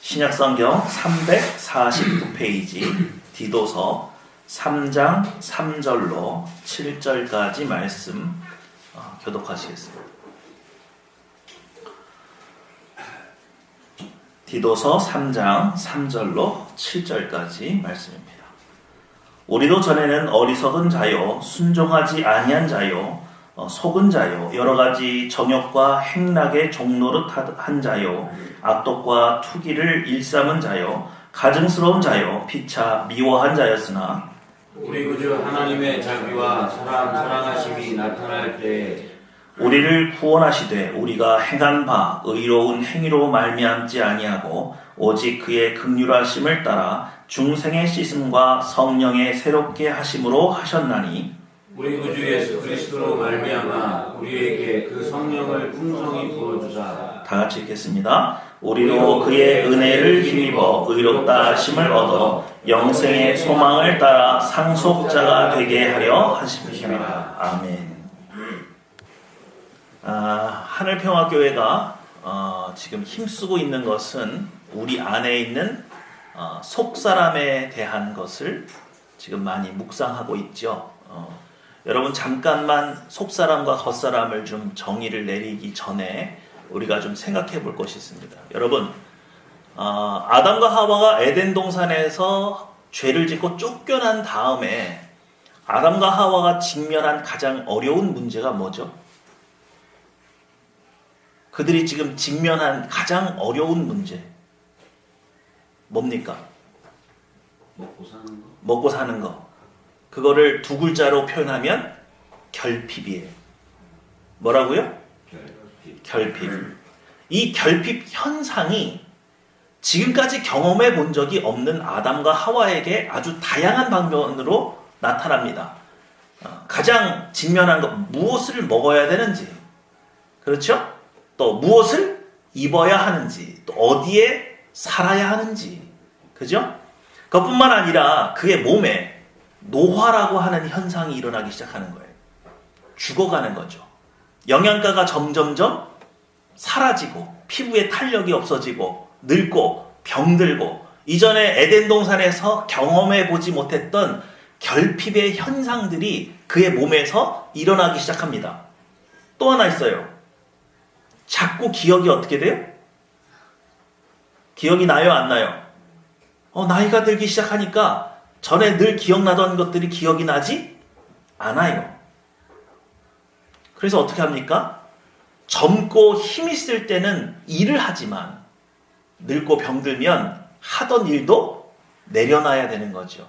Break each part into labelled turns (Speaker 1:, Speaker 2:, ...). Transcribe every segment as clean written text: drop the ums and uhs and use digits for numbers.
Speaker 1: 신약성경 349페이지 디도서 3장 3절로 7절까지 말씀 교독하시겠습니다. 디도서 3장 3절로 7절까지 말씀입니다. 우리도 전에는 어리석은 자요 순종하지 아니한 자요 속은 자요 여러가지 정욕과 행락의 종노릇한 자요 악독과 투기를 일삼은 자요 가증스러운 자요 피차 미워한 자였으나
Speaker 2: 우리 구주 하나님의 자비와 사랑하심이 나타날 때에
Speaker 1: 우리를 구원하시되 우리가 행한 바 의로운 행위로 말미암지 아니하고 오직 그의 긍휼하심을 따라 중생의 씻음과 성령의 새롭게 하심으로 하셨나니
Speaker 2: 우리 구주 예수 그리스도로 말미암아 우리에게 그 성령을 풍성히 부어주사
Speaker 1: 다 같이 읽겠습니다. 우리로 그의 은혜를 힘입어 의롭다 하심을 얻어 영생의 소망을 따라 상속자가 되게 하려 하심이라. 아멘. 하늘평화교회가 지금 힘쓰고 있는 것은 우리 안에 있는 속사람에 대한 것을 지금 많이 묵상하고 있죠. 여러분 잠깐만 속사람과 겉사람을 좀 정의를 내리기 전에 우리가 좀 생각해 볼 것이 있습니다. 여러분 아담과 하와가 에덴 동산에서 죄를 짓고 쫓겨난 다음에 아담과 하와가 직면한 가장 어려운 문제가 뭐죠? 그들이 지금 직면한 가장 어려운 문제 뭡니까? 먹고 사는 거. 그거를 두 글자로 표현하면 결핍이에요. 뭐라고요? 결핍. 이 결핍 현상이 지금까지 경험해 본 적이 없는 아담과 하와에게 아주 다양한 방면으로 나타납니다. 가장 직면한 것, 무엇을 먹어야 되는지, 그렇죠? 또 무엇을 입어야 하는지, 또 어디에 살아야 하는지, 그죠? 그것뿐만 아니라 그의 몸에 노화라고 하는 현상이 일어나기 시작하는 거예요. 죽어가는 거죠. 영양가가 점점점 사라지고 피부에 탄력이 없어지고 늙고 병들고 이전에 에덴 동산에서 경험해 보지 못했던 결핍의 현상들이 그의 몸에서 일어나기 시작합니다. 또 하나 있어요. 자꾸 기억이 어떻게 돼요? 기억이 나요, 안 나요? 나이가 들기 시작하니까 전에 늘 기억나던 것들이 기억이 나지 않아요. 그래서 어떻게 합니까? 젊고 힘있을 때는 일을 하지만 늙고 병들면 하던 일도 내려놔야 되는 거죠.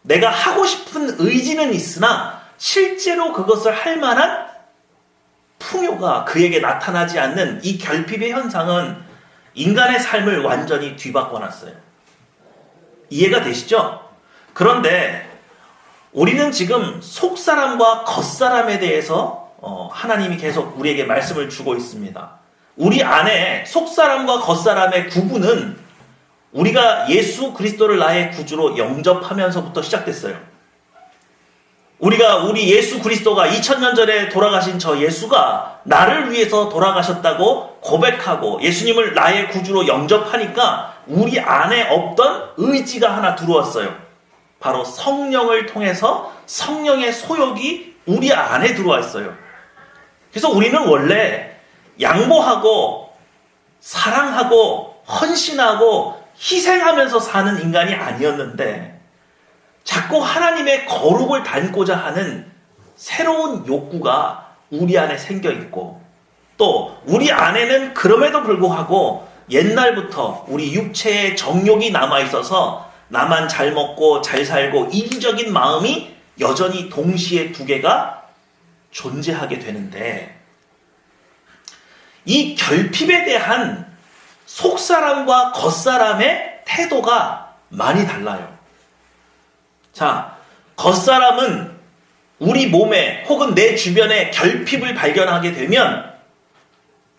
Speaker 1: 내가 하고 싶은 의지는 있으나 실제로 그것을 할 만한 풍요가 그에게 나타나지 않는 이 결핍의 현상은 인간의 삶을 완전히 뒤바꿔놨어요. 이해가 되시죠? 그런데 우리는 지금 속사람과 겉사람에 대해서 하나님이 계속 우리에게 말씀을 주고 있습니다. 우리 안에 속사람과 겉사람의 구분은 우리가 예수 그리스도를 나의 구주로 영접하면서부터 시작됐어요. 우리 예수 그리스도가 2000년 전에 돌아가신 저 예수가 나를 위해서 돌아가셨다고 고백하고 예수님을 나의 구주로 영접하니까 우리 안에 없던 의지가 하나 들어왔어요. 바로 성령을 통해서 성령의 소욕이 우리 안에 들어와 있어요. 그래서 우리는 원래 양보하고 사랑하고 헌신하고 희생하면서 사는 인간이 아니었는데 자꾸 하나님의 거룩을 닮고자 하는 새로운 욕구가 우리 안에 생겨 있고 또 우리 안에는 그럼에도 불구하고 옛날부터 우리 육체의 정욕이 남아 있어서 나만 잘 먹고 잘 살고 이기적인 마음이 여전히 동시에 두 개가 존재하게 되는데 이 결핍에 대한 속사람과 겉사람의 태도가 많이 달라요. 자, 겉사람은 우리 몸에 혹은 내 주변에 결핍을 발견하게 되면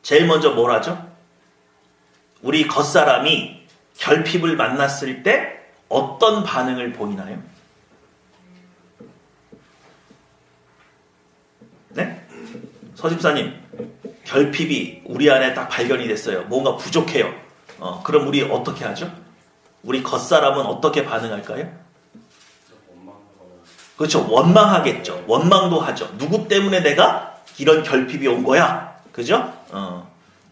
Speaker 1: 제일 먼저 뭘 하죠? 우리 겉사람이 결핍을 만났을 때 어떤 반응을 보이나요? 네? 서집사님, 결핍이 우리 안에 딱 발견이 됐어요. 뭔가 부족해요. 그럼 우리 어떻게 하죠? 우리 겉사람은 어떻게 반응할까요? 그렇죠. 원망하겠죠. 원망도 하죠. 누구 때문에 내가 이런 결핍이 온 거야? 그죠?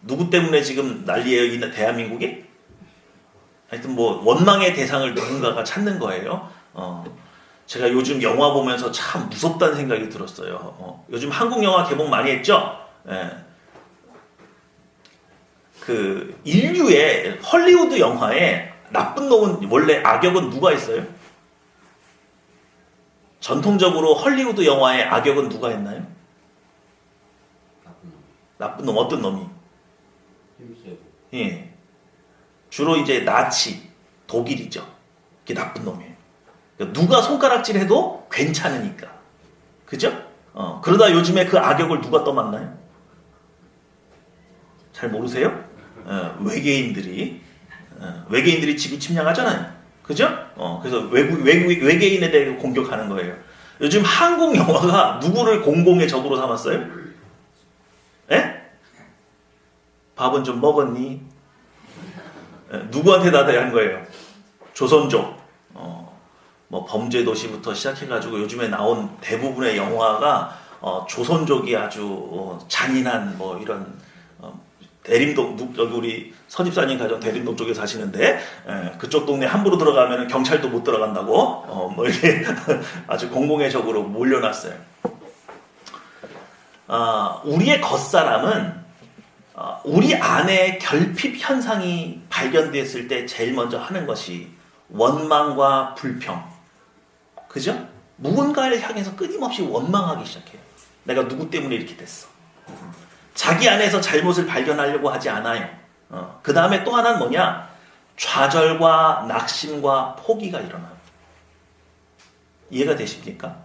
Speaker 1: 누구 때문에 지금 난리예요, 이 대한민국이? 하여튼 뭐 원망의 대상을 누군가가 찾는 거예요. 제가 요즘 영화 보면서 참 무섭다는 생각이 들었어요. 요즘 한국 영화 개봉 많이 했죠? 예. 그 인류의 헐리우드 영화에 나쁜 놈은 원래 악역은 누가 있어요? 전통적으로 헐리우드 영화의 악역은 누가 했나요? 나쁜 놈 어떤 놈이?
Speaker 2: 힘세고.
Speaker 1: 예. 주로 이제 나치, 독일이죠. 그게 나쁜 놈이에요. 그러니까 누가 손가락질해도 괜찮으니까. 그죠? 그러다 요즘에 그 악역을 누가 떠맡나요? 잘 모르세요? 외계인들이 지구 침략하잖아요. 그죠? 그래서 외계인에 대해 공격하는 거예요. 요즘 한국 영화가 누구를 공공의 적으로 삼았어요? 에? 밥은 좀 먹었니? 누구한테 다 대한 거예요? 조선족. 뭐 범죄도시부터 시작해가지고 요즘에 나온 대부분의 영화가 조선족이 아주 잔인한 뭐 이런 대림동 여기 우리 서집사님 가정 대림동 쪽에 사시는데 그쪽 동네 함부로 들어가면 경찰도 못 들어간다고 뭐 이렇게 아주 공공의 적으로 몰려놨어요. 우리의 겉사람은 우리 안에 결핍 현상이 발견됐을 때 제일 먼저 하는 것이 원망과 불평. 그죠? 무언가를 향해서 끊임없이 원망하기 시작해요. 내가 누구 때문에 이렇게 됐어. 자기 안에서 잘못을 발견하려고 하지 않아요. 그 다음에 또 하나는 뭐냐? 좌절과 낙심과 포기가 일어나요. 이해가 되십니까?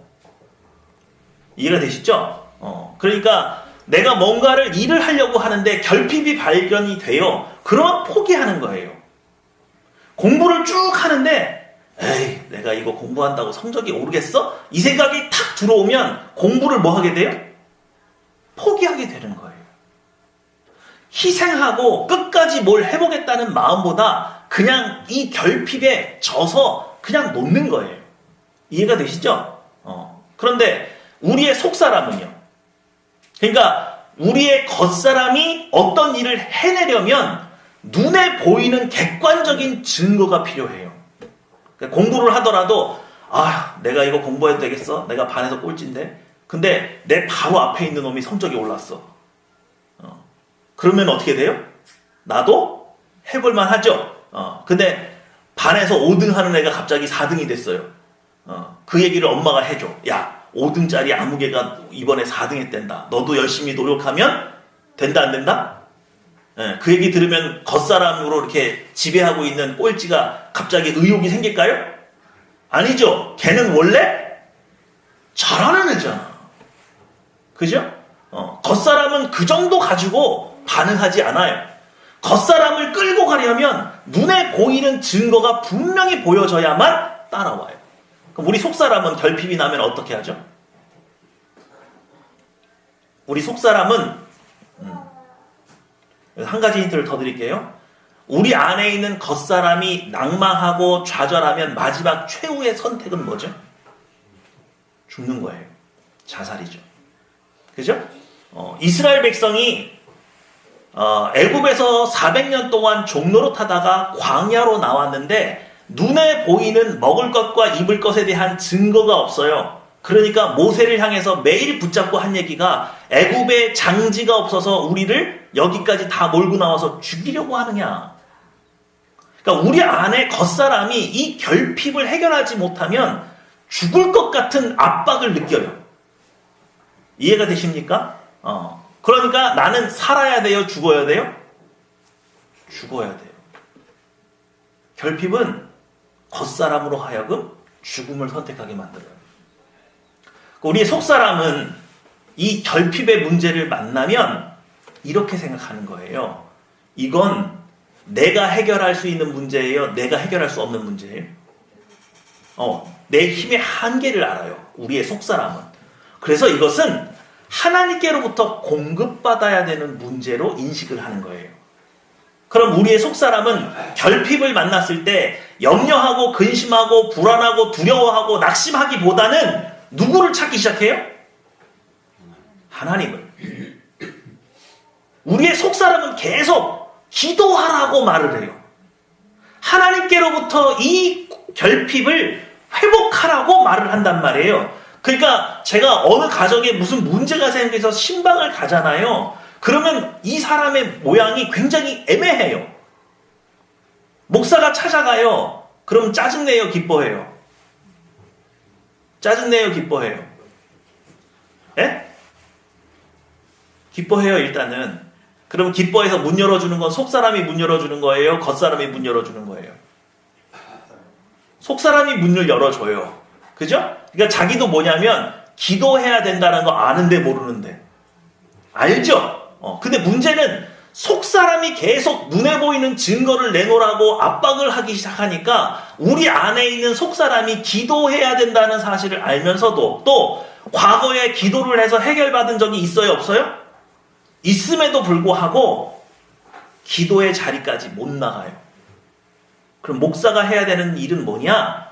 Speaker 1: 이해가 되시죠? 그러니까 내가 뭔가를 일을 하려고 하는데 결핍이 발견이 돼요. 그러면 포기하는 거예요. 공부를 쭉 하는데 에이, 내가 이거 공부한다고 성적이 오르겠어? 이 생각이 탁 들어오면 공부를 뭐 하게 돼요? 포기하게 되는 거예요. 희생하고 끝까지 뭘 해보겠다는 마음보다 그냥 이 결핍에 져서 그냥 놓는 거예요. 이해가 되시죠? 그런데 우리의 속사람은요. 그러니까 우리의 겉사람이 어떤 일을 해내려면 눈에 보이는 객관적인 증거가 필요해요. 공부를 하더라도 내가 이거 공부해도 되겠어? 내가 반에서 꼴찌인데 근데 내 바로 앞에 있는 놈이 성적이 올랐어. 그러면 어떻게 돼요? 나도 해볼만 하죠. 근데 반에서 5등 하는 애가 갑자기 4등이 됐어요. 그 얘기를 엄마가 해줘. 야, 5등짜리 아무개가 이번에 4등 했댄다. 너도 열심히 노력하면 된다 안 된다? 그 얘기 들으면 겉사람으로 이렇게 지배하고 있는 꼴찌가 갑자기 의욕이 생길까요? 아니죠. 걔는 원래 잘하는 애잖아. 그죠? 겉사람은 그 정도 가지고 반응하지 않아요. 겉사람을 끌고 가려면 눈에 보이는 증거가 분명히 보여져야만 따라와요. 그럼 우리 속사람은 결핍이 나면 어떻게 하죠? 우리 속사람은 한 가지 힌트를 더 드릴게요. 우리 안에 있는 겉사람이 낭망하고 좌절하면 마지막 최후의 선택은 뭐죠? 죽는 거예요. 자살이죠. 그죠? 이스라엘 백성이 애굽에서 400년 동안 종로로 타다가 광야로 나왔는데 눈에 보이는 먹을 것과 입을 것에 대한 증거가 없어요. 그러니까 모세를 향해서 매일 붙잡고 한 얘기가 애굽에 장지가 없어서 우리를 여기까지 다 몰고 나와서 죽이려고 하느냐. 그러니까 우리 안에 겉사람이 이 결핍을 해결하지 못하면 죽을 것 같은 압박을 느껴요. 이해가 되십니까? 그러니까 나는 살아야 돼요? 죽어야 돼요? 죽어야 돼요. 결핍은 겉사람으로 하여금 죽음을 선택하게 만들어요. 우리의 속사람은 이 결핍의 문제를 만나면 이렇게 생각하는 거예요. 이건 내가 해결할 수 있는 문제예요? 내가 해결할 수 없는 문제예요? 내 힘의 한계를 알아요. 우리의 속사람은. 그래서 이것은 하나님께로부터 공급받아야 되는 문제로 인식을 하는 거예요. 그럼 우리의 속사람은 결핍을 만났을 때 염려하고 근심하고 불안하고 두려워하고 낙심하기보다는 누구를 찾기 시작해요? 하나님을. 우리의 속사람은 계속 기도하라고 말을 해요. 하나님께로부터 이 결핍을 회복하라고 말을 한단 말이에요. 그러니까 제가 어느 가정에 무슨 문제가 생겨서 신방을 가잖아요. 그러면 이 사람의 모양이 굉장히 애매해요. 목사가 찾아가요. 그럼 짜증내요, 기뻐해요? 짜증내요, 기뻐해요? 예? 기뻐해요, 일단은. 그럼 기뻐해서 문 열어주는 건 속사람이 문 열어주는 거예요? 겉사람이 문 열어주는 거예요? 속사람이 문을 열어줘요. 그죠? 그러니까 자기도 뭐냐면 기도해야 된다는 거 아는데 모르는데. 알죠? 근데 문제는 속사람이 계속 눈에 보이는 증거를 내놓으라고 압박을 하기 시작하니까 우리 안에 있는 속사람이 기도해야 된다는 사실을 알면서도 또 과거에 기도를 해서 해결받은 적이 있어요, 없어요? 있음에도 불구하고 기도의 자리까지 못 나가요. 그럼 목사가 해야 되는 일은 뭐냐?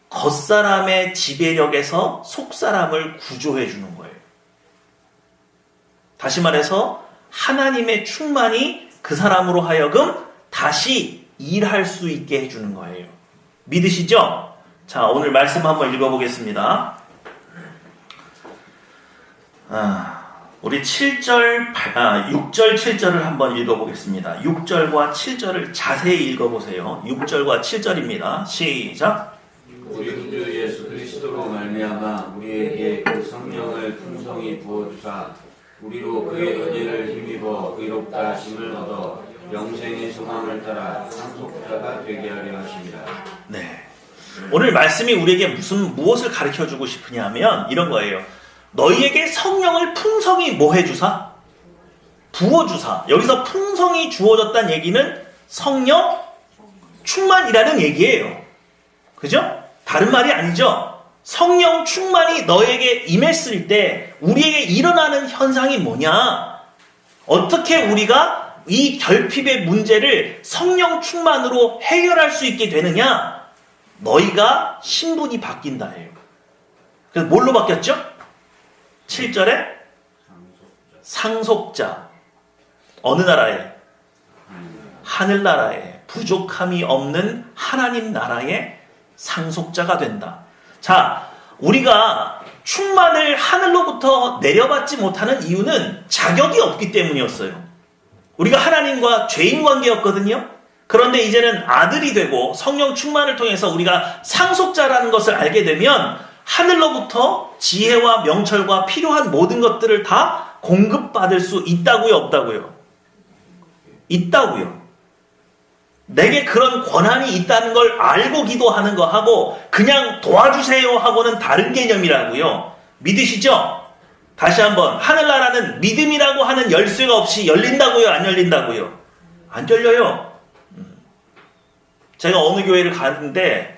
Speaker 1: 겉사람의 지배력에서 속사람을 구조해 주는 거예요. 다시 말해서 하나님의 충만이 그 사람으로 하여금 다시 일할 수 있게 해주는 거예요. 믿으시죠? 자, 오늘 말씀 한번 읽어보겠습니다. 우리 6절, 7절을 한번 읽어보겠습니다. 6절과 7절을 자세히 읽어보세요. 6절과 7절입니다. 시작.
Speaker 2: 우리 주 예수 그리스도로 말미암아 우리에게 그 성령을 풍성히 부어주사 우리로 그의 은혜를 힘입어 의롭다 하심을 얻어 영생의 소망을 따라 상속자가 되게 하려 하십니다.
Speaker 1: 네. 오늘 말씀이 우리에게 무엇을 가르쳐주고 싶으냐면 이런 거예요. 너희에게 성령을 풍성히 뭐 해주사? 부어주사. 여기서 풍성히 주어졌다는 얘기는 성령 충만이라는 얘기예요. 그죠? 다른 말이 아니죠. 성령 충만이 너에게 임했을 때 우리에게 일어나는 현상이 뭐냐? 어떻게 우리가 이 결핍의 문제를 성령 충만으로 해결할 수 있게 되느냐? 너희가 신분이 바뀐다예요. 그래서 뭘로 바뀌었죠? 7절에 상속자. 어느 나라에? 하늘나라에 부족함이 없는 하나님 나라의 상속자가 된다. 자, 우리가 충만을 하늘로부터 내려받지 못하는 이유는 자격이 없기 때문이었어요. 우리가 하나님과 죄인 관계였거든요. 그런데 이제는 아들이 되고 성령 충만을 통해서 우리가 상속자라는 것을 알게 되면 하늘로부터 지혜와 명철과 필요한 모든 것들을 다 공급받을 수 있다고요, 없다고요? 있다고요. 내게 그런 권한이 있다는 걸 알고 기도하는 거하고 그냥 도와주세요 하고는 다른 개념이라고요. 믿으시죠? 다시 한번, 하늘나라는 믿음이라고 하는 열쇠가 없이 열린다고요, 안 열린다고요? 안 열려요. 제가 어느 교회를 가는데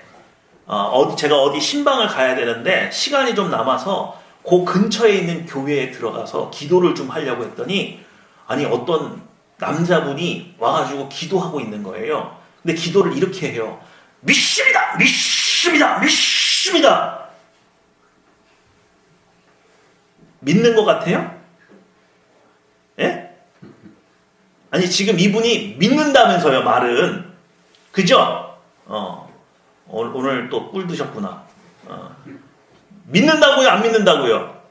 Speaker 1: 제가 어디 신방을 가야 되는데 시간이 좀 남아서 그 근처에 있는 교회에 들어가서 기도를 좀 하려고 했더니 아니 어떤 남자분이 와가지고 기도하고 있는 거예요. 근데 기도를 이렇게 해요. 믿습니다! 믿습니다! 믿습니다! 믿는 것 같아요? 예? 아니 지금 이분이 믿는다면서요, 말은. 그죠? 오늘 또 꿀 드셨구나. 믿는다고요, 안 믿는다고요?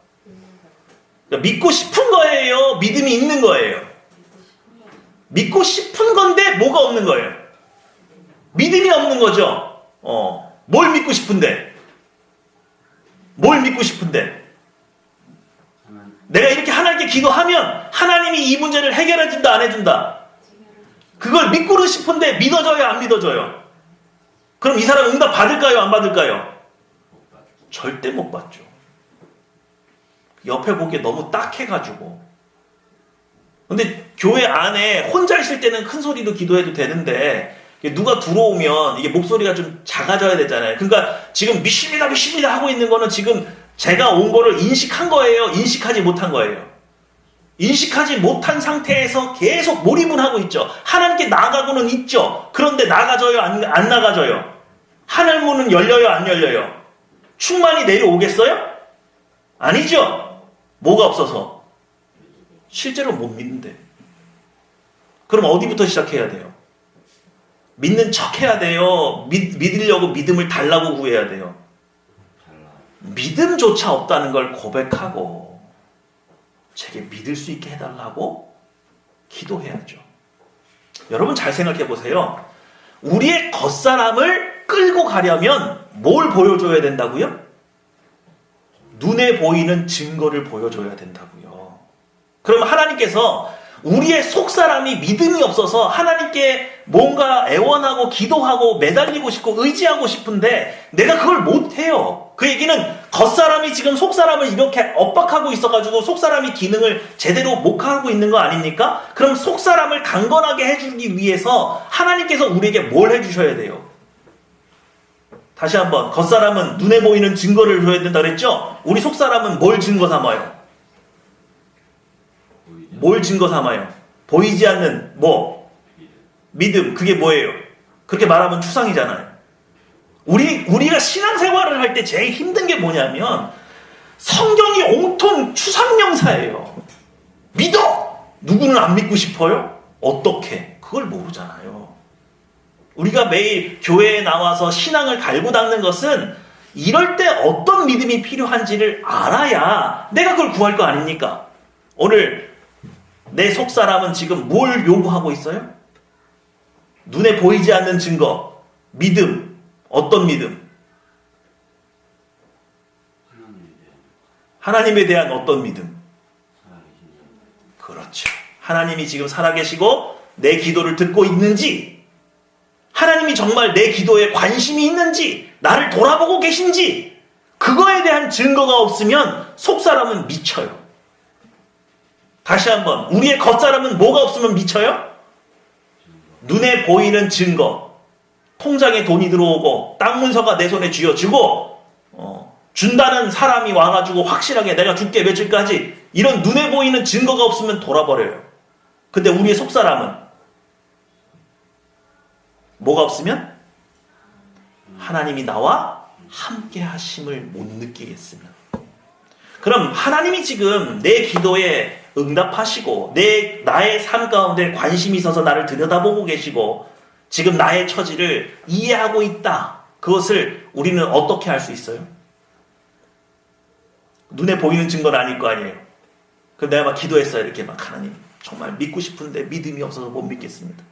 Speaker 1: 그러니까 믿고 싶은 거예요, 믿음이 있는 거예요? 믿고 싶은 건데 뭐가 없는 거예요? 믿음이 없는 거죠. 뭘 믿고 싶은데? 뭘 믿고 싶은데? 내가 이렇게 하나님께 기도하면 하나님이 이 문제를 해결해준다, 안 해준다? 그걸 믿고는 싶은데 믿어져요, 안 믿어져요? 그럼 이 사람 응답 받을까요, 안 받을까요? 절대 못 받죠. 옆에 보기에 너무 딱해가지고. 근데 교회 안에 혼자 있을 때는 큰 소리로 기도해도 되는데 누가 들어오면 이게 목소리가 좀 작아져야 되잖아요. 그러니까 지금 믿습니다, 믿습니다 하고 있는 거는 지금 제가 온 거를 인식한 거예요, 인식하지 못한 거예요? 인식하지 못한 상태에서 계속 몰입은 하고 있죠. 하나님께 나가고는 있죠. 그런데 나가져요? 안 나가져요? 하늘 문은 열려요? 안 열려요? 충만히 내려오겠어요? 아니죠. 뭐가 없어서? 실제로 못 믿는데. 그럼 어디부터 시작해야 돼요? 믿는 척 해야 돼요? 믿으려고 믿음을 달라고 구해야 돼요? 믿음조차 없다는 걸 고백하고 제게 믿을 수 있게 해달라고 기도해야죠. 여러분 잘 생각해 보세요. 우리의 겉사람을 끌고 가려면 뭘 보여줘야 된다고요? 눈에 보이는 증거를 보여줘야 된다고요. 그럼 하나님께서 우리의 속사람이 믿음이 없어서 하나님께 뭔가 애원하고 기도하고 매달리고 싶고 의지하고 싶은데 내가 그걸 못해요. 그 얘기는 겉사람이 지금 속사람을 이렇게 엇박하고 있어가지고 속사람이 기능을 제대로 못 하고 있는 거 아닙니까? 그럼 속사람을 강건하게 해주기 위해서 하나님께서 우리에게 뭘 해주셔야 돼요? 다시 한번, 겉사람은 눈에 보이는 증거를 줘야 된다 그랬죠? 우리 속사람은 뭘 증거 삼아요? 뭘 증거 삼아요? 보이지 않는 뭐? 믿음. 그게 뭐예요? 그렇게 말하면 추상이잖아요. 우리가 신앙생활을 할 때 제일 힘든 게 뭐냐면 성경이 온통 추상명사예요. 믿어! 누구는 안 믿고 싶어요? 어떻게? 그걸 모르잖아요. 우리가 매일 교회에 나와서 신앙을 갈고 닦는 것은 이럴 때 어떤 믿음이 필요한지를 알아야 내가 그걸 구할 거 아닙니까? 오늘 내 속사람은 지금 뭘 요구하고 있어요? 눈에 보이지 않는 증거, 믿음. 어떤 믿음? 하나님에 대한 어떤 믿음? 그렇죠. 하나님이 지금 살아계시고 내 기도를 듣고 있는지, 하나님이 정말 내 기도에 관심이 있는지, 나를 돌아보고 계신지, 그거에 대한 증거가 없으면 속사람은 미쳐요. 다시 한번, 우리의 겉사람은 뭐가 없으면 미쳐요? 눈에 보이는 증거. 통장에 돈이 들어오고 땅 문서가 내 손에 쥐어지고 준다는 사람이 와가지고 확실하게 내가 줄게 며칠까지, 이런 눈에 보이는 증거가 없으면 돌아버려요. 근데 우리의 속사람은 뭐가 없으면? 하나님이 나와 함께 하심을 못 느끼겠으면. 그럼 하나님이 지금 내 기도에 응답하시고 나의 삶 가운데 관심이 있어서 나를 들여다보고 계시고 지금 나의 처지를 이해하고 있다. 그것을 우리는 어떻게 할 수 있어요? 눈에 보이는 증거는 아닐 거 아니에요. 그럼 내가 막 기도했어요. 이렇게 막 하나님 정말 믿고 싶은데 믿음이 없어서 못 믿겠습니다.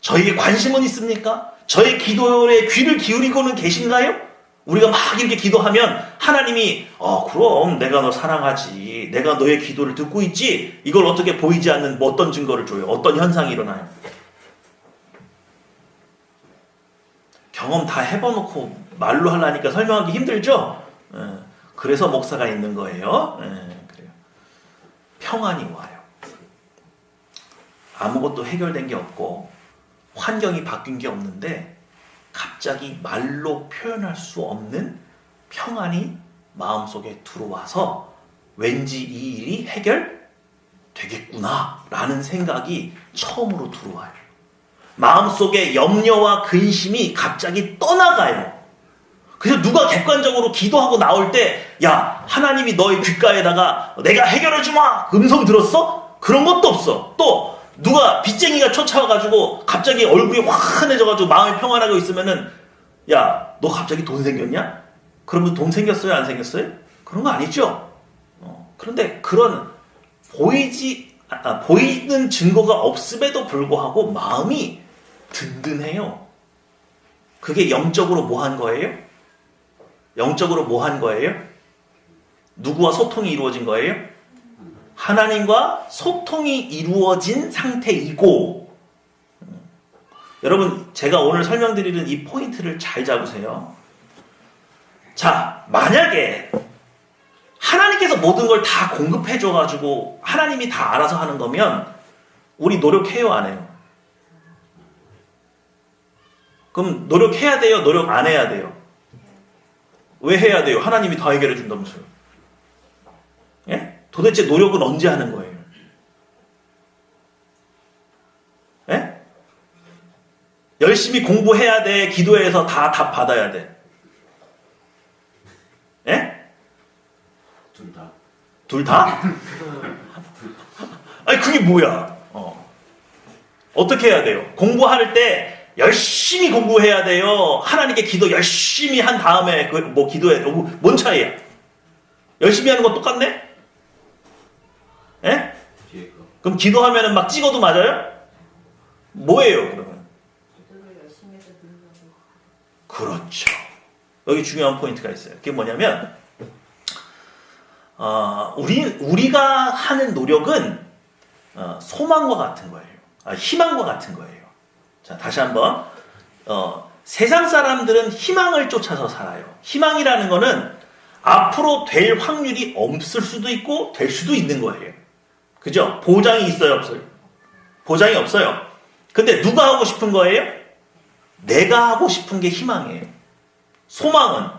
Speaker 1: 저에게 관심은 있습니까? 저의 기도에 귀를 기울이고는 계신가요? 우리가 막 이렇게 기도하면 하나님이 그럼 내가 너 사랑하지. 내가 너의 기도를 듣고 있지. 이걸 어떻게 보이지 않는 뭐 어떤 증거를 줘요? 어떤 현상이 일어나요? 경험 다 해봐놓고 말로 하려니까 설명하기 힘들죠? 그래서 목사가 있는 거예요. 그래요. 평안이 와요. 아무것도 해결된 게 없고 환경이 바뀐 게 없는데 갑자기 말로 표현할 수 없는 평안이 마음속에 들어와서 왠지 이 일이 해결되겠구나 라는 생각이 처음으로 들어와요. 마음속에 염려와 근심이 갑자기 떠나가요. 그래서 누가 객관적으로 기도하고 나올 때 야, 하나님이 너의 귓가에다가 내가 해결해주마 음성 들었어? 그런 것도 없어. 또 누가 빚쟁이가 쫓아와가지고 갑자기 얼굴이 환해져가지고 마음이 평안하고 있으면은 야, 너 갑자기 돈 생겼냐? 그러면 돈 생겼어요? 안 생겼어요? 그런 거 아니죠? 그런데 그런 보이는 증거가 없음에도 불구하고 마음이 든든해요. 그게 영적으로 뭐 한 거예요? 영적으로 뭐 한 거예요? 누구와 소통이 이루어진 거예요? 하나님과 소통이 이루어진 상태이고, 여러분 제가 오늘 설명드리는 이 포인트를 잘 잡으세요. 자, 만약에 하나님께서 모든 걸 다 공급해줘가지고 하나님이 다 알아서 하는 거면 우리 노력해요, 안 해요? 그럼 노력해야 돼요? 노력 안 해야 돼요? 왜 해야 돼요? 하나님이 다 해결해 준다면서요. 예? 도대체 노력은 언제 하는 거예요? 열심히 공부해야 돼? 기도해서 다 답 받아야 돼? 예?
Speaker 2: 둘 다.
Speaker 1: 둘 다? 아니 그게 뭐야? 어떻게 해야 돼요? 공부할 때 열심히 공부해야 돼요? 하나님께 기도 열심히 한 다음에 뭐 기도해야 돼요? 뭔 차이야? 열심히 하는 건 똑같네? 예?
Speaker 2: 뒤에 거.
Speaker 1: 그럼 기도하면은 막 찍어도 맞아요? 뭐예요 그러면?
Speaker 3: 기도를 열심히 해서 능력을
Speaker 1: 그렇죠. 여기 중요한 포인트가 있어요. 그게 뭐냐면 우리가 하는 노력은 소망과 같은 거예요. 희망과 같은 거예요. 자, 다시 한번 세상 사람들은 희망을 쫓아서 살아요. 희망이라는 거는 앞으로 될 확률이 없을 수도 있고 될 수도 있는 거예요. 그죠? 보장이 있어요, 없어요? 보장이 없어요. 근데 누가 하고 싶은 거예요? 내가 하고 싶은 게 희망이에요. 소망은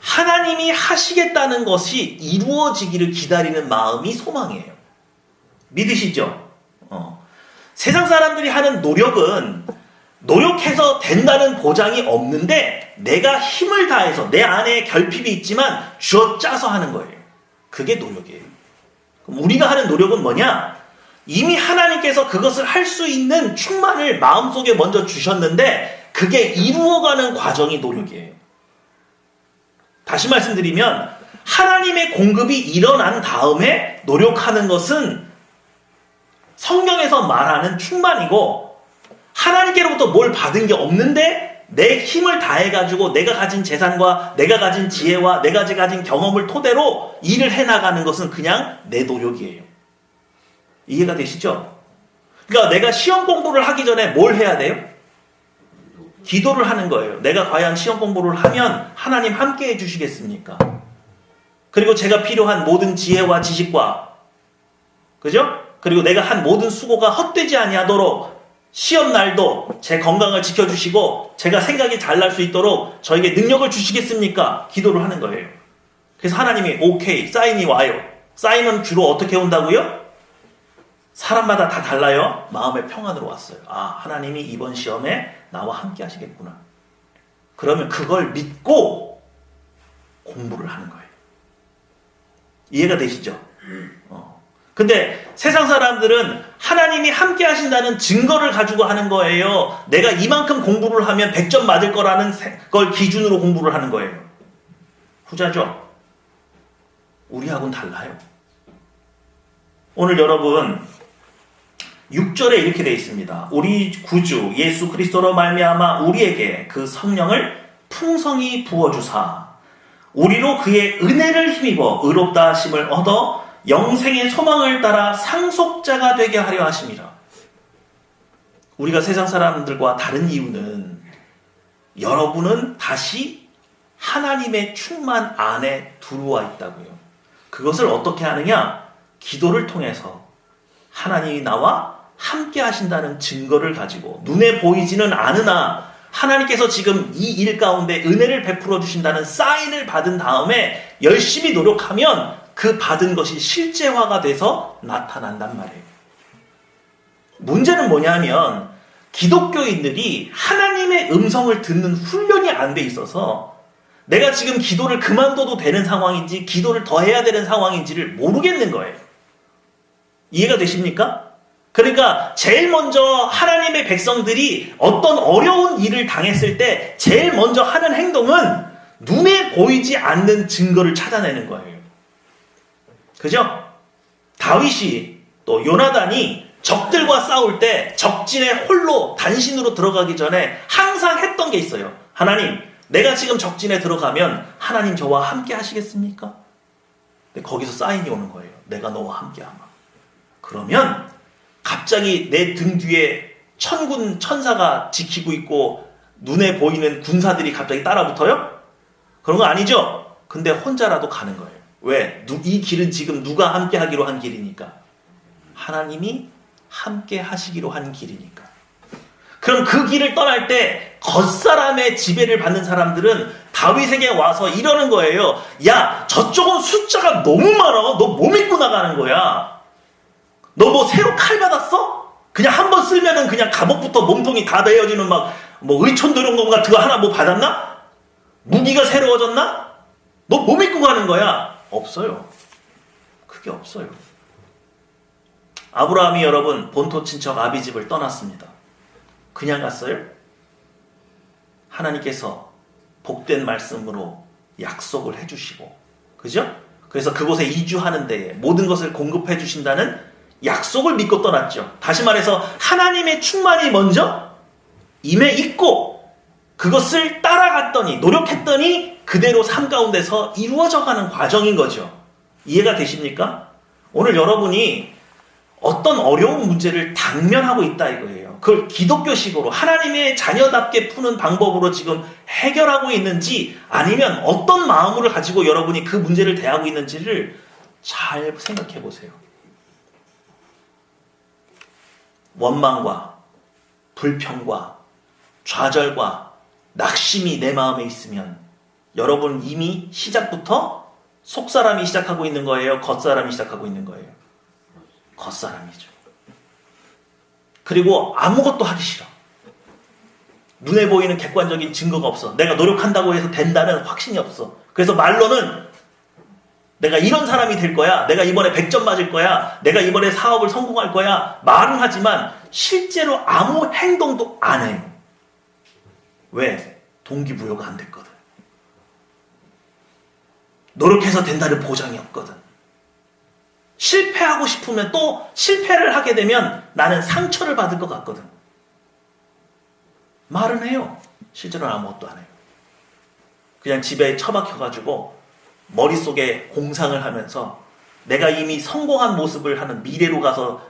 Speaker 1: 하나님이 하시겠다는 것이 이루어지기를 기다리는 마음이 소망이에요. 믿으시죠? 세상 사람들이 하는 노력은 노력해서 된다는 보장이 없는데 내가 힘을 다해서 내 안에 결핍이 있지만 쥐어짜서 하는 거예요. 그게 노력이에요. 그럼 우리가 하는 노력은 뭐냐? 이미 하나님께서 그것을 할 수 있는 충만을 마음속에 먼저 주셨는데 그게 이루어가는 과정이 노력이에요. 다시 말씀드리면 하나님의 공급이 일어난 다음에 노력하는 것은 성경에서 말하는 충만이고 하나님께로부터 뭘 받은 게 없는데 내 힘을 다해가지고 내가 가진 재산과 내가 가진 지혜와 내가 가진 경험을 토대로 일을 해나가는 것은 그냥 내 노력이에요. 이해가 되시죠? 그러니까 내가 시험 공부를 하기 전에 뭘 해야 돼요? 기도를 하는 거예요. 내가 과연 시험 공부를 하면 하나님 함께 해주시겠습니까? 그리고 제가 필요한 모든 지혜와 지식과 그죠? 그리고 내가 한 모든 수고가 헛되지 아니하도록 시험 날도 제 건강을 지켜주시고 제가 생각이 잘 날 수 있도록 저에게 능력을 주시겠습니까? 기도를 하는 거예요. 그래서 하나님이 오케이 사인이 와요. 사인은 주로 어떻게 온다고요? 사람마다 다 달라요. 마음의 평안으로 왔어요. 하나님이 이번 시험에 나와 함께 하시겠구나. 그러면 그걸 믿고 공부를 하는 거예요. 이해가 되시죠? 근데 세상 사람들은 하나님이 함께 하신다는 증거를 가지고 하는 거예요. 내가 이만큼 공부를 하면 100점 맞을 거라는 걸 기준으로 공부를 하는 거예요. 후자죠? 우리하고는 달라요. 오늘 여러분 6절에 이렇게 되어 있습니다. 우리 구주 예수 그리스도로 말미암아 우리에게 그 성령을 풍성히 부어주사 우리로 그의 은혜를 힘입어 의롭다 하심을 얻어 영생의 소망을 따라 상속자가 되게 하려 하심이라. 우리가 세상 사람들과 다른 이유는 여러분은 다시 하나님의 충만 안에 들어와 있다고요. 그것을 어떻게 하느냐? 기도를 통해서 하나님이 나와 함께 하신다는 증거를 가지고 눈에 보이지는 않으나 하나님께서 지금 이 일 가운데 은혜를 베풀어 주신다는 사인을 받은 다음에 열심히 노력하면 그 받은 것이 실제화가 돼서 나타난단 말이에요. 문제는 뭐냐면 기독교인들이 하나님의 음성을 듣는 훈련이 안 돼 있어서 내가 지금 기도를 그만둬도 되는 상황인지 기도를 더 해야 되는 상황인지를 모르겠는 거예요. 이해가 되십니까? 그러니까 제일 먼저 하나님의 백성들이 어떤 어려운 일을 당했을 때 제일 먼저 하는 행동은 눈에 보이지 않는 증거를 찾아내는 거예요. 그죠? 다윗이 또 요나단이 적들과 싸울 때 적진에 홀로 단신으로 들어가기 전에 항상 했던 게 있어요. 하나님, 내가 지금 적진에 들어가면 하나님 저와 함께 하시겠습니까? 근데 거기서 사인이 오는 거예요. 내가 너와 함께 하마. 그러면 갑자기 내 등 뒤에 천군 천사가 지키고 있고 눈에 보이는 군사들이 갑자기 따라붙어요? 그런 거 아니죠? 근데 혼자라도 가는 거예요. 왜? 이 길은 지금 누가 함께 하기로 한 길이니까. 하나님이 함께 하시기로 한 길이니까. 그럼 그 길을 떠날 때 겉사람의 지배를 받는 사람들은 다윗에게 와서 이러는 거예요. 야, 저쪽은 숫자가 너무 많아. 너 뭐 믿고 나가는 거야? 너 뭐 새로 칼 받았어? 그냥 한 번 쓰면은 그냥 갑옷부터 몸통이 다 베어지는 막 뭐 의촌도 이런 거 같은 거 하나 뭐 받았나? 무기가 새로워졌나? 너 뭐 믿고 가는 거야? 없어요. 그게 없어요. 아브라함이 여러분 본토 친척 아비집을 떠났습니다. 그냥 갔어요? 하나님께서 복된 말씀으로 약속을 해주시고, 그죠? 그래서 그곳에 이주하는 데에 모든 것을 공급해 주신다는 약속을 믿고 떠났죠. 다시 말해서 하나님의 충만이 먼저 임해 있고 그것을 따라갔더니, 노력했더니 그대로 삶 가운데서 이루어져 가는 과정인 거죠. 이해가 되십니까? 오늘 여러분이 어떤 어려운 문제를 당면하고 있다 이거예요. 그걸 기독교식으로 하나님의 자녀답게 푸는 방법으로 지금 해결하고 있는지, 아니면 어떤 마음으로 가지고 여러분이 그 문제를 대하고 있는지를 잘 생각해 보세요. 원망과 불평과 좌절과 낙심이 내 마음에 있으면 여러분 이미 시작부터 속사람이 시작하고 있는 거예요? 겉사람이 시작하고 있는 거예요? 겉사람이죠. 그리고 아무것도 하기 싫어. 눈에 보이는 객관적인 증거가 없어. 내가 노력한다고 해서 된다는 확신이 없어. 그래서 말로는 내가 이런 사람이 될 거야, 내가 이번에 100점 맞을 거야, 내가 이번에 사업을 성공할 거야, 말은 하지만 실제로 아무 행동도 안 해요. 왜? 동기부여가 안 됐거든. 노력해서 된다는 보장이 없거든. 실패하고 싶으면 또 실패를 하게 되면 나는 상처를 받을 것 같거든. 말은 해요. 실제로는 아무것도 안 해요. 그냥 집에 처박혀가지고 머릿속에 공상을 하면서 내가 이미 성공한 모습을 하는 미래로 가서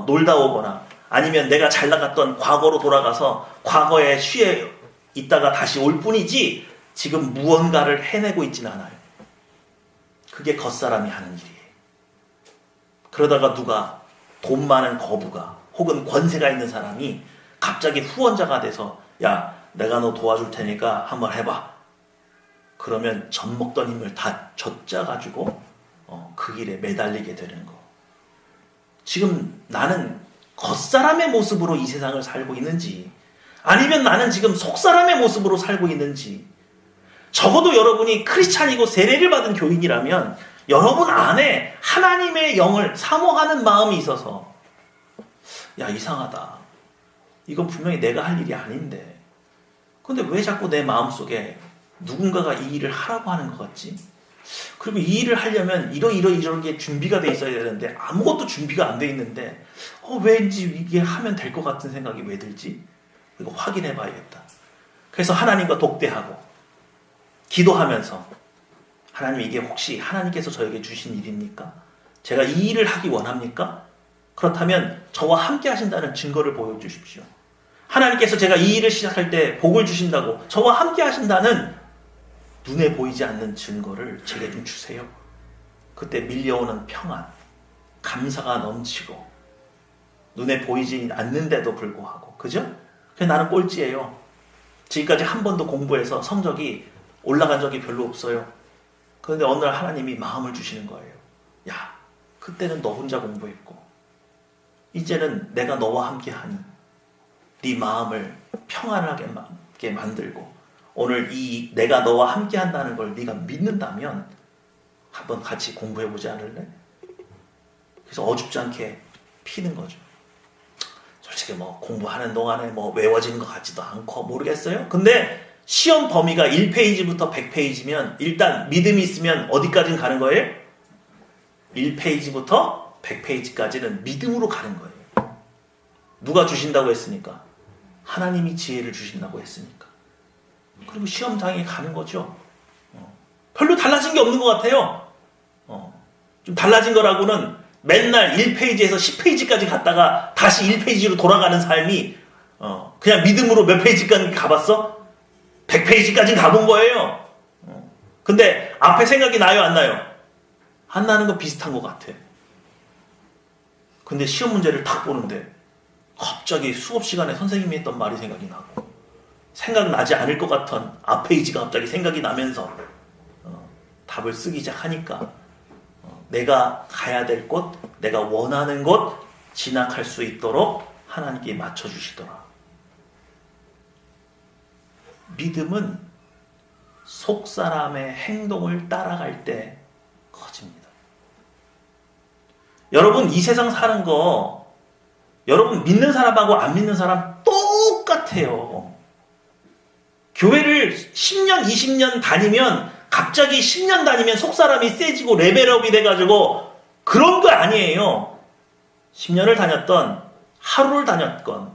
Speaker 1: 놀다 오거나, 아니면 내가 잘 나갔던 과거로 돌아가서 과거에 쉬에 있다가 다시 올 뿐이지 지금 무언가를 해내고 있지는 않아요. 그게 겉사람이 하는 일이에요. 그러다가 누가 돈 많은 거부가 혹은 권세가 있는 사람이 갑자기 후원자가 돼서 야, 내가 너 도와줄 테니까 한번 해봐. 그러면 젖먹던 힘을 다 젖짜가지고 그 길에 매달리게 되는 거. 지금 나는 겉사람의 모습으로 이 세상을 살고 있는지, 아니면 나는 지금 속사람의 모습으로 살고 있는지. 적어도 여러분이 크리스찬이고 세례를 받은 교인이라면 여러분 안에 하나님의 영을 사모하는 마음이 있어서, 야, 이상하다. 이건 분명히 내가 할 일이 아닌데 근데 왜 자꾸 내 마음속에 누군가가 이 일을 하라고 하는 것 같지? 그리고 이 일을 하려면 이런 게 준비가 돼 있어야 되는데 아무것도 준비가 안 돼 있는데 왠지 이게 하면 될 것 같은 생각이 왜 들지? 이거 확인해 봐야겠다. 그래서 하나님과 독대하고 기도하면서, 하나님, 이게 혹시 하나님께서 저에게 주신 일입니까? 제가 이 일을 하기 원합니까? 그렇다면 저와 함께 하신다는 증거를 보여주십시오. 하나님께서 제가 이 일을 시작할 때 복을 주신다고, 저와 함께 하신다는 눈에 보이지 않는 증거를 제게 좀 주세요. 그때 밀려오는 평안, 감사가 넘치고, 눈에 보이지 않는데도 불구하고, 그죠? 그래서 나는 꼴찌예요. 지금까지 한 번도 공부해서 성적이 올라간 적이 별로 없어요. 그런데 어느 날 하나님이 마음을 주시는 거예요. 야, 그때는 너 혼자 공부했고 이제는 내가 너와 함께하니 네 마음을 평안하게 만들고, 오늘 이 내가 너와 함께한다는 걸 네가 믿는다면 한번 같이 공부해보지 않을래? 그래서 어줍지 않게 피는 거죠. 솔직히 공부하는 동안에 외워지는 것 같지도 않고 모르겠어요. 근데 시험 범위가 1페이지부터 100페이지면 일단 믿음이 있으면 어디까지는 가는 거예요? 1페이지부터 100페이지까지는 믿음으로 가는 거예요. 누가 주신다고 했으니까? 하나님이 지혜를 주신다고 했으니까. 그리고 시험장에 가는 거죠. 별로 달라진 게 없는 것 같아요. 좀 달라진 거라고는 맨날 1페이지에서 10페이지까지 갔다가 다시 1페이지로 돌아가는 삶이, 그냥 믿음으로 몇 페이지까지 가봤어? 100페이지까지 가본 거예요. 근데 앞에 생각이 나요, 안 나요? 안 나는 건 비슷한 것 같아. 근데 시험 문제를 딱 보는데 갑자기 수업 시간에 선생님이 했던 말이 생각이 나고, 생각나지 않을 것 같은 앞 페이지가 갑자기 생각이 나면서 답을 쓰기 시작하니까 내가 가야 될 곳, 내가 원하는 곳 진학할 수 있도록 하나님께 맞춰주시더라. 믿음은 속사람의 행동을 따라갈 때 커집니다. 여러분, 이 세상 사는 거 여러분 믿는 사람하고 안 믿는 사람 똑같아요. 교회를 10년, 20년 다니면 갑자기 10년 다니면 속사람이 세지고 레벨업이 돼가지고 그런 거 아니에요. 10년을 다녔던 하루를 다녔건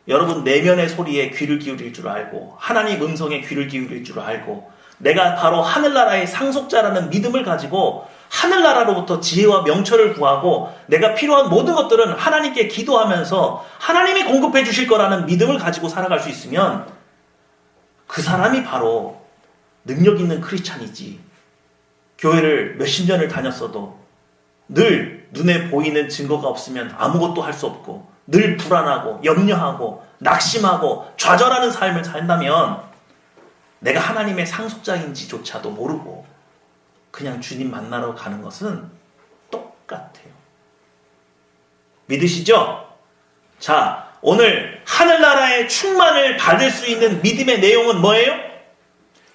Speaker 1: 여러분 내면의 소리에 귀를 기울일 줄 알고 하나님 음성에 귀를 기울일 줄 알고 내가 바로 하늘나라의 상속자라는 믿음을 가지고 하늘나라로부터 지혜와 명철을 구하고 내가 필요한 모든 것들은 하나님께 기도하면서 하나님이 공급해 주실 거라는 믿음을 가지고 살아갈 수 있으면 그 사람이 바로 능력 있는 크리스찬이지. 교회를 몇십 년을 다녔어도 늘 눈에 보이는 증거가 없으면 아무것도 할 수 없고 늘 불안하고 염려하고 낙심하고 좌절하는 삶을 산다면 내가 하나님의 상속자인지조차도 모르고 그냥 주님 만나러 가는 것은 똑같아요. 믿으시죠? 자, 오늘 하늘나라의 충만을 받을 수 있는 믿음의 내용은 뭐예요?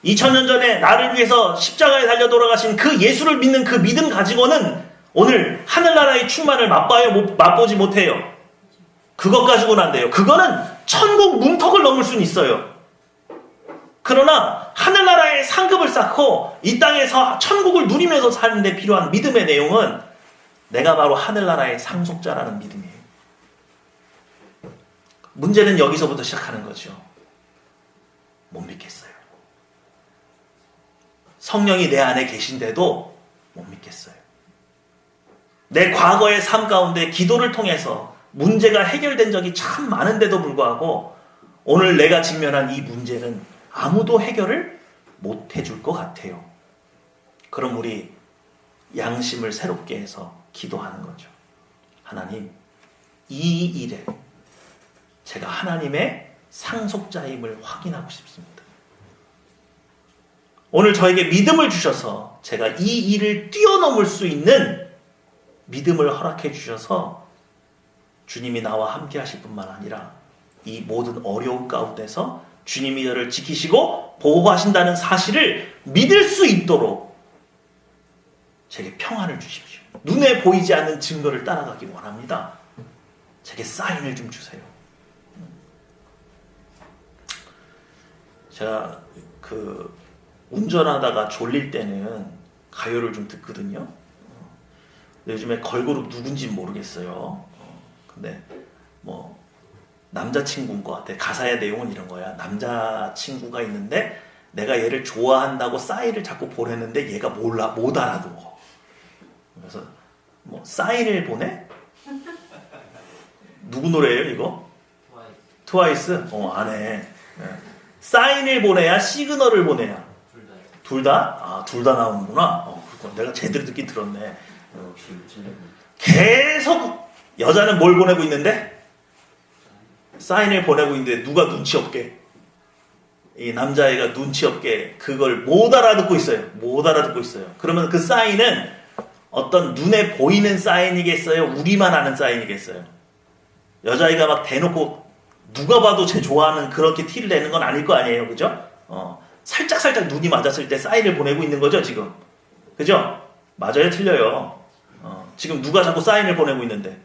Speaker 1: 2000년 전에 나를 위해서 십자가에 달려 돌아가신 그 예수를 믿는 그 믿음 가지고는 오늘 하늘나라의 충만을 맛보지 못해요. 그것 가지고는 안 돼요. 그거는 천국 문턱을 넘을 수는 있어요. 그러나 하늘나라의 상급을 쌓고 이 땅에서 천국을 누리면서 사는 데 필요한 믿음의 내용은 내가 바로 하늘나라의 상속자라는 믿음이에요. 문제는 여기서부터 시작하는 거죠. 못 믿겠어요. 성령이 내 안에 계신데도 못 믿겠어요. 내 과거의 삶 가운데 기도를 통해서 문제가 해결된 적이 참 많은데도 불구하고 오늘 내가 직면한 이 문제는 아무도 해결을 못 해줄 것 같아요. 그럼 우리 양심을 새롭게 해서 기도하는 거죠. 하나님, 이 일에 제가 하나님의 상속자임을 확인하고 싶습니다. 오늘 저에게 믿음을 주셔서 제가 이 일을 뛰어넘을 수 있는 믿음을 허락해 주셔서 주님이 나와 함께 하실 뿐만 아니라 이 모든 어려움 가운데서 주님이 저를 지키시고 보호하신다는 사실을 믿을 수 있도록 제게 평안을 주십시오. 눈에 보이지 않는 증거를 따라가기 원합니다. 제게 사인을 좀 주세요. 제가 운전하다가 졸릴 때는 가요를 좀 듣거든요. 요즘에 걸그룹 누군지 모르겠어요. 근데 뭐 남자친구인 것 같아. 가사의 내용은 이런 거야. 남자친구가 있는데 내가 얘를 좋아한다고 사인을 자꾸 보내는데 얘가 못 알아들어. 그래서 뭐 사인을 보내? 누구 노래예요 이거? 트와이스? 안 해. 네. 사인을 보내야 시그널을 보내야? 둘 다? 아, 둘 다 나오는구나. 내가 제대로 듣긴 들었네. 계속 여자는 뭘 보내고 있는데? 사인을 보내고 있는데 누가 눈치 없게 이 남자애가 눈치 없게 그걸 못 알아듣고 있어요. 못 알아듣고 있어요. 그러면 그 사인은 어떤 눈에 보이는 사인이겠어요? 우리만 아는 사인이겠어요? 여자애가 막 대놓고 누가 봐도 쟤 좋아하는 그렇게 티를 내는 건 아닐 거 아니에요. 그죠? 살짝 눈이 맞았을 때 사인을 보내고 있는 거죠, 지금. 그죠? 맞아요, 틀려요. 지금 누가 자꾸 사인을 보내고 있는데.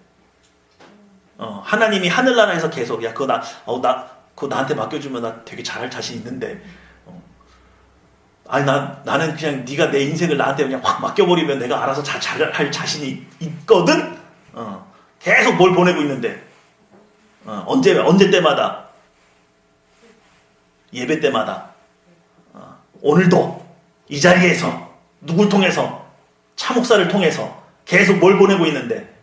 Speaker 1: 하나님이 하늘나라에서 계속, 야, 그거 그거 나한테 맡겨주면 나 되게 잘할 자신 있는데. 아니, 나는 그냥 네가 내 인생을 나한테 그냥 확 맡겨버리면 내가 알아서 잘할 자신이 있거든? 계속 뭘 보내고 있는데. 언제 때마다. 예배 때마다. 오늘도 이 자리에서 누굴 통해서 차 목사를 통해서 계속 뭘 보내고 있는데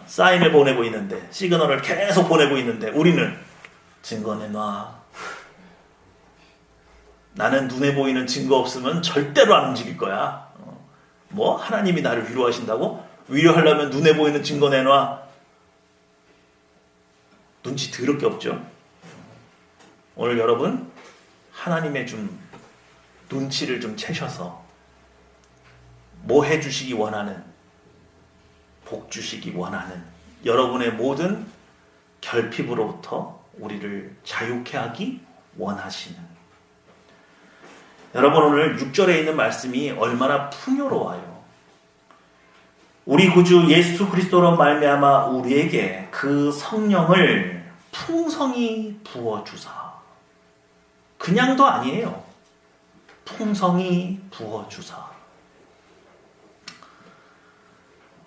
Speaker 1: 사인을 보내고 있는데 시그널을 계속 보내고 있는데 우리는 증거 내놔. 나는 눈에 보이는 증거 없으면 절대로 안 움직일 거야. 뭐 하나님이 나를 위로하신다고? 위로하려면 눈에 보이는 증거 내놔. 눈치 더럽게 없죠. 오늘 여러분 하나님의 좀 눈치를 좀 채셔서 뭐 해주시기 원하는, 복 주시기 원하는 여러분의 모든 결핍으로부터 우리를 자유케 하기 원하시는, 여러분 오늘 6절에 있는 말씀이 얼마나 풍요로워요. 우리 구주 예수 그리스도로 말미암아 우리에게 그 성령을 풍성히 부어주사, 그냥도 아니에요. 풍성히 부어주사.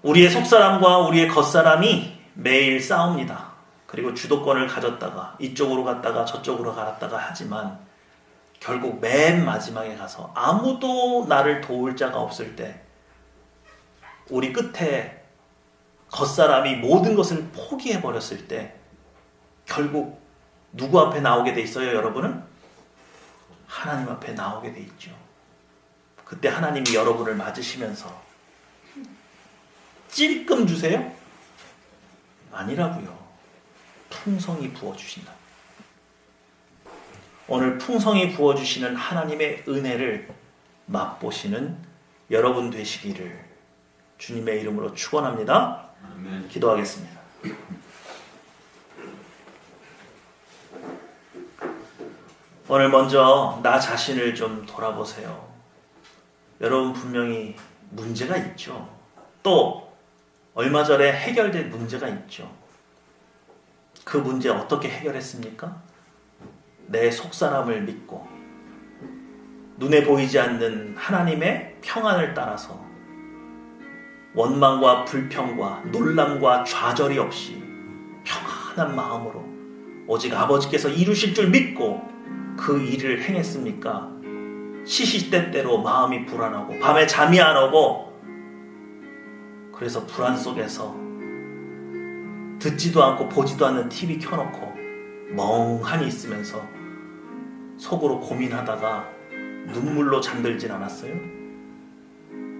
Speaker 1: 우리의 속사람과 우리의 겉사람이 매일 싸웁니다. 그리고 주도권을 가졌다가 이쪽으로 갔다가 저쪽으로 갔다가 하지만 결국 맨 마지막에 가서 아무도 나를 도울 자가 없을 때 우리 끝에 겉사람이 모든 것을 포기해버렸을 때 결국 누구 앞에 나오게 돼 있어요, 여러분은? 하나님 앞에 나오게 돼 있죠. 그때 하나님이 여러분을 맞으시면서 찔끔 주세요? 아니라고요. 풍성히 부어주신다. 오늘 풍성히 부어주시는 하나님의 은혜를 맛보시는 여러분 되시기를 주님의 이름으로 축원합니다.
Speaker 2: 아멘.
Speaker 1: 기도하겠습니다. 오늘 먼저 나 자신을 좀 돌아보세요. 여러분 분명히 문제가 있죠. 또 얼마 전에 해결된 문제가 있죠. 그 문제 어떻게 해결했습니까? 내 속사람을 믿고 눈에 보이지 않는 하나님의 평안을 따라서 원망과 불평과 놀람과 좌절이 없이 평안한 마음으로 오직 아버지께서 이루실 줄 믿고 그 일을 행했습니까? 시시때때로 마음이 불안하고 밤에 잠이 안 오고 그래서 불안 속에서 듣지도 않고 보지도 않는 TV 켜놓고 멍하니 있으면서 속으로 고민하다가 눈물로 잠들진 않았어요?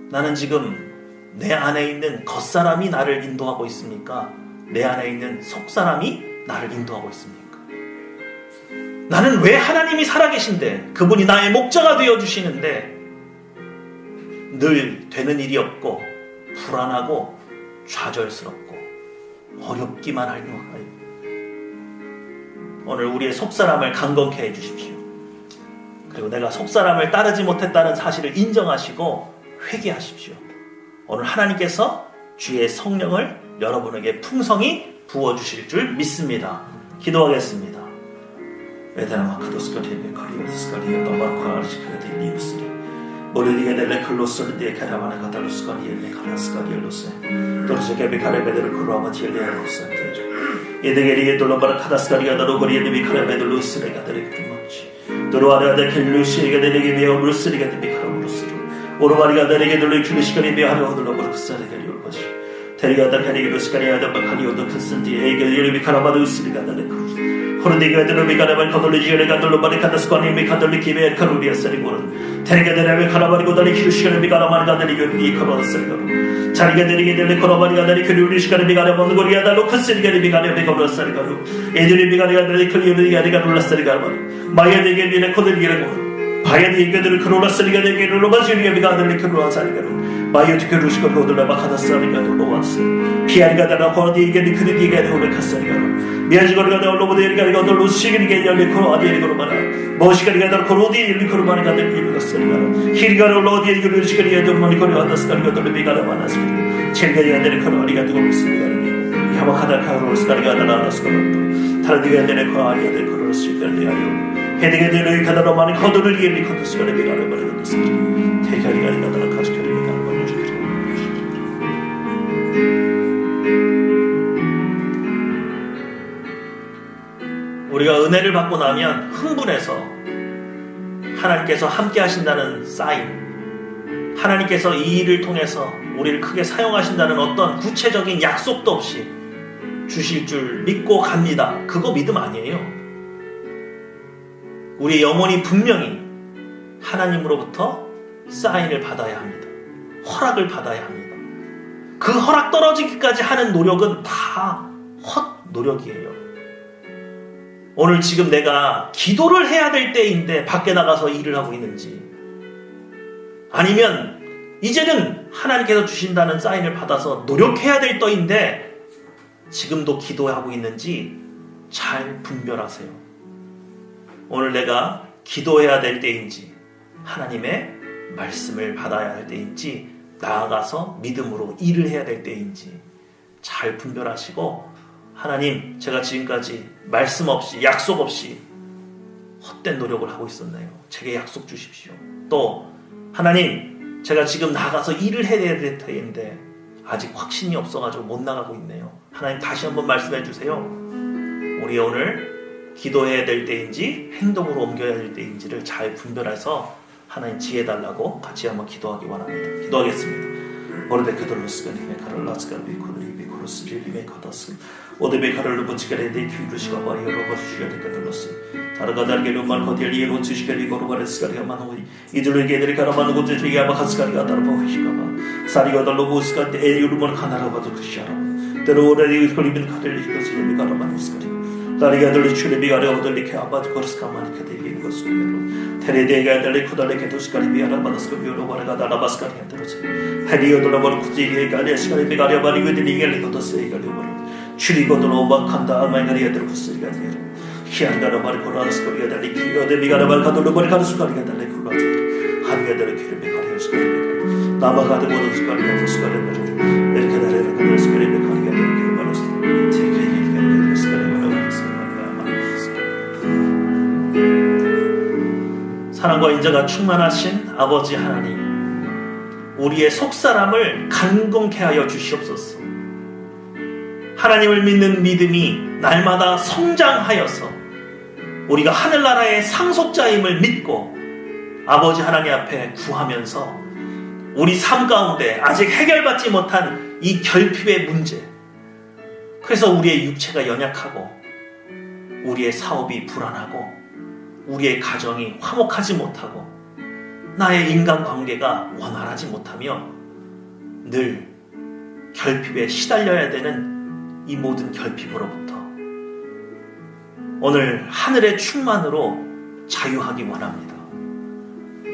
Speaker 1: 나는 지금 내 안에 있는 겉사람이 나를 인도하고 있습니까? 내 안에 있는 속사람이 나를 인도하고 있습니까? 나는 왜 하나님이 살아계신데 그분이 나의 목자가 되어주시는데 늘 되는 일이 없고 불안하고 좌절스럽고 어렵기만 하려고 하요. 오늘 우리의 속사람을 강건케 해주십시오. 그리고 내가 속사람을 따르지 못했다는 사실을 인정하시고 회개하십시오. 오늘 하나님께서 주의 성령을 여러분에게 풍성히 부어주실 줄 믿습니다. 기도하겠습니다. 베테랑 카도스카리에 카리오스카리에 도마코아르시카리에 니우스리 모르디게 델레 클로스르디에 카라바나 카탈로스카리에 카라스카리엘로스 도르세게 베카레베데르 크로아마티엘레로스 에데게리에 돌로바라 카다스카리아 다로고리에 비카레베들루스레가 데레기마치 도로아레아데 켈루시에게 데레게 비오 루스리가 데비카라무루스리 오로바리가 데레게 돌로 큐리시카리 비하려 돌로바르크사레가리 올바시 데리가다 카리루스카리아다 바카리오도 크슨디에게 예르비카라바루스리가 데레크루스 호르디가 드르비 가라발 카돌리지를 간돌로 바리 카다스코니 카돌리 키베 카루비아스리고는 테리가 데레베 카라바리고 달리 키루시가를 비가라만 가들리 요기 카바스리고로 자리가 데리게 델레 코라바리가 달리 크루리시가를 비가라만 고리아 달로 크스리가리 비가레 비가브라스리고로 에드리 비가리가 달리 크리오리가리가 룰라스리가르바리 마야데게 비레 코들리게고 바야데게 데르 크로라스리가 데게 룰로바지리가 비가들리 크루아사리가로 마이오티케 루시가로 오들라바 카다스리가로 로와스 피아리가 달라 코디게 리크리디게 호레카스리가로 미아지거리가 더 올로보데리가리가 더 루시기리게 열리코로 아디에리고로 마나 머시가리가 더 코로디 열리코로 마나 가들 이루가스리가로 히리가로 로디에리고 루시가리가 더 모니코리 아다스가리가 더 비가라 마나스리 첼가리가 데리코로 아리가 두고 있습니다니 야바카다카로 스가리가 나라스코로 타르디가 데리코 아리가 데리코로 시가리아리오 헤디게 데리코 카다로 마니 코도를 열리코도 스가리 비가라 마나 스리 테카리가리가 나라 카스카리가 마나 우리가 은혜를 받고 나면 흥분해서 하나님께서 함께 하신다는 사인, 하나님께서 이 일을 통해서 우리를 크게 사용하신다는 어떤 구체적인 약속도 없이 주실 줄 믿고 갑니다. 그거 믿음 아니에요. 우리의 영혼이 분명히 하나님으로부터 사인을 받아야 합니다. 허락을 받아야 합니다. 그 허락 떨어지기까지 하는 노력은 다 헛노력이에요. 오늘 지금 내가 기도를 해야 될 때인데 밖에 나가서 일을 하고 있는지, 아니면 이제는 하나님께서 주신다는 사인을 받아서 노력해야 될 때인데 지금도 기도하고 있는지 잘 분별하세요. 오늘 내가 기도해야 될 때인지, 하나님의 말씀을 받아야 할 때인지, 나아가서 믿음으로 일을 해야 될 때인지 잘 분별하시고, 하나님, 제가 지금까지 말씀 없이, 약속 없이 헛된 노력을 하고 있었나요? 제게 약속 주십시오. 또 하나님, 제가 지금 나가서 일을 해야 될 때인데 아직 확신이 없어가지고 못 나가고 있네요. 하나님, 다시 한번 말씀해 주세요. 우리 오늘 기도해야 될 때인지 행동으로 옮겨야 될 때인지를 잘 분별해서 하나님 지혜 달라고 같이 한번 기도하기 원합니다. 기도하겠습니다. 오르베카돌로스가리메 카롤라스가비코리비코로스리메 카다스 오데베카롤로 부치가레데 퀴루시가바리 여러버시가리카돌로스 다르가다르게로 말코디엘리에로 츠시가리고로바레스가리가마노이 이들에게들이 가라마누고제지게 아바카스가리가 다르바히시가바 사리가달로보스가데 에리우르몬 카나라바도 크시아라 데로오레리 콜리빈 카델리시가스리메 가라마누스가리 다리가들리 추레비가레오들리케 아바드 코르스카마니카데리게 것으로 테레데가 달리 쿠달레케 도스카리비아라 바다스카비오로 바라가 다라바스카리 한테로세 헤리오돌라바르 쿠지리에 갈레스카리 비가리아 바리고들리게 리코도스에가리오바르 추리고돌로 바칸다 아마이가리아들 쿠스리가디에 히안가라 바르코라스코리가 달리 키오데 비가라 바르카돌로 바르카르스카리가 달리 쿨라즈 하리가들리 키르비가리아스카리가 나마가데 보도스카리가 도스카리가 에르카다레르 카르스카리가 카리가 데르케 바르스 테케이가 스카리가 사랑과 인자가 충만하신 아버지 하나님, 우리의 속사람을 강건케 하여 주시옵소서. 하나님을 믿는 믿음이 날마다 성장하여서 우리가 하늘나라의 상속자임을 믿고 아버지 하나님 앞에 구하면서 우리 삶 가운데 아직 해결받지 못한 이 결핍의 문제, 그래서 우리의 육체가 연약하고 우리의 사업이 불안하고 우리의 가정이 화목하지 못하고 나의 인간관계가 원활하지 못하며 늘 결핍에 시달려야 되는 이 모든 결핍으로부터 오늘 하늘의 충만으로 자유하기 원합니다.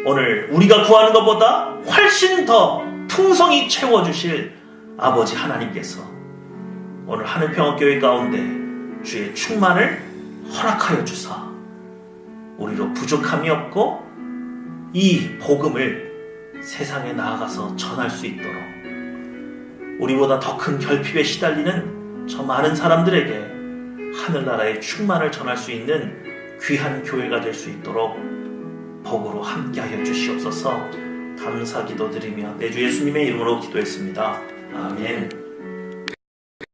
Speaker 1: 오늘 우리가 구하는 것보다 훨씬 더 풍성히 채워주실 아버지 하나님께서 오늘 하늘평화교회 가운데 주의 충만을 허락하여 주사 우리로 부족함이 없고 이 복음을 세상에 나아가서 전할 수 있도록 우리보다 더 큰 결핍에 시달리는 저 많은 사람들에게 하늘나라의 충만을 전할 수 있는 귀한 교회가 될 수 있도록 복으로 함께하여 주시옵소서. 감사 기도드리며 내 주 예수님의 이름으로 기도했습니다. 아멘.